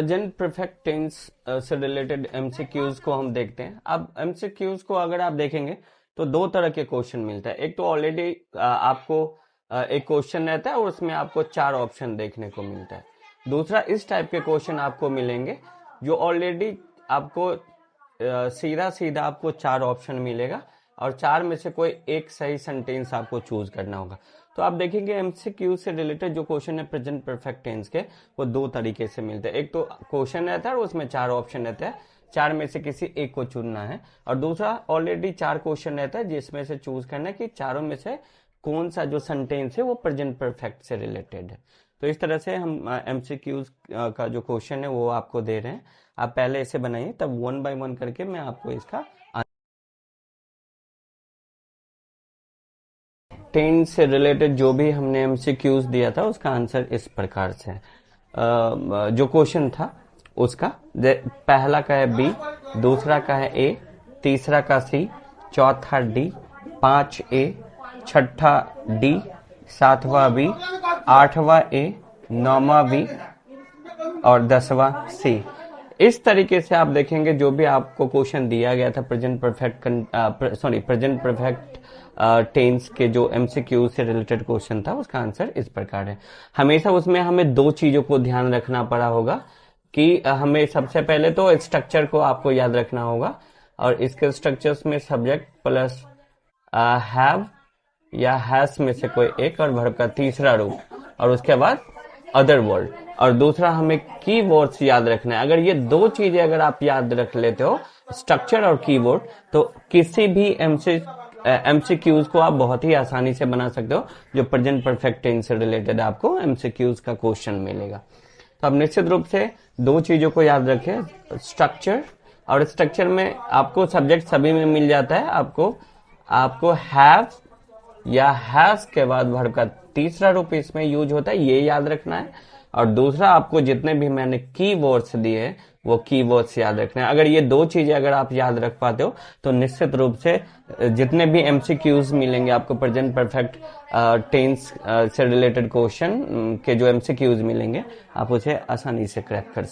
Present perfect tense से related MCQs को हम देखते हैं। अब एमसीक्यूज को अगर आप देखेंगे तो दो तरह के क्वेश्चन मिलता है। एक तो ऑलरेडी आपको एक क्वेश्चन रहता है और उसमें आपको 4 ऑप्शन देखने को मिलता है। दूसरा इस टाइप के क्वेश्चन आपको मिलेंगे जो ऑलरेडी आपको सीधा सीधा आपको 4 ऑप्शन मिलेगा और 4 में से कोई एक सही सेंटेंस आपको चूज करना होगा। तो आप देखेंगे एमसीक्यू से रिलेटेड जो क्वेश्चन है प्रेजेंट परफेक्ट टेंस के, वो दो तरीके से मिलते हैं। एक तो क्वेश्चन रहता है और उसमें 4 ऑप्शन रहता है, 4 में से किसी एक को चुनना है। और दूसरा ऑलरेडी 4 क्वेश्चन रहता है जिसमें से चूज करना है कि चारों में से कौन सा जो सेंटेंस है वो प्रेजेंट परफेक्ट से रिलेटेड है। तो इस तरह से हम एमसीक्यूज का जो क्वेश्चन है वो आपको दे रहे हैं। आप पहले इसे बनाइए, तब 1 बाय 1 करके मैं आपको इसका टेंस से रिलेटेड जो भी हमने एमसीक्यूज दिया था उसका आंसर इस प्रकार से है। जो क्वेश्चन था उसका पहला का है बी, दूसरा का है ए, तीसरा का सी, चौथा डी, 5 ए, छठा डी, 7वां बी, 8वां ए, 9वां बी और 10वां सी। इस तरीके से आप देखेंगे जो भी आपको क्वेश्चन दिया गया था प्रेजेंट परफेक्ट टेंस के जो एमसीक्यू से रिलेटेड क्वेश्चन था उसका आंसर इस प्रकार है। हमेशा उसमें हमें दो चीजों को ध्यान रखना पड़ा होगा कि हमें सबसे पहले तो स्ट्रक्चर को आपको याद रखना होगा और इसके स्ट्रक्चर्स में सब्जेक्ट प्लस हैव या हैज में से कोई एक और वर्ब का तीसरा रूप और उसके बाद अदर वर्ड, और दूसरा हमें की वर्ड्स याद रखना है। अगर ये दो चीजें अगर आप याद रख लेते हो, स्ट्रक्चर और कीवर्ड, तो किसी भी एमसीक्यूज को आप बहुत ही आसानी से बना सकते हो जो प्रेजेंट परफेक्ट टेंस से रिलेटेड आपको एमसीक्यूज का क्वेश्चन मिलेगा। तो अब निश्चित रूप से दो चीजों को याद रखें, स्ट्रक्चर, और स्ट्रक्चर में आपको सब्जेक्ट सभी में मिल जाता है। आपको हैव या हैज के बाद वर्ब का तीसरा रूप इसमें यूज होता है, ये याद रखना है। और दूसरा आपको जितने भी मैंने की वर्ड्स दिए वो की वर्ड्स याद रखना है। अगर ये दो चीजें अगर आप याद रख पाते हो तो निश्चित रूप से जितने भी एमसीक्यूज मिलेंगे आपको प्रेजेंट परफेक्ट टेंस से रिलेटेड क्वेश्चन के जो एमसीक्यूज मिलेंगे आप उसे आसानी से क्रैक कर सकते हैं।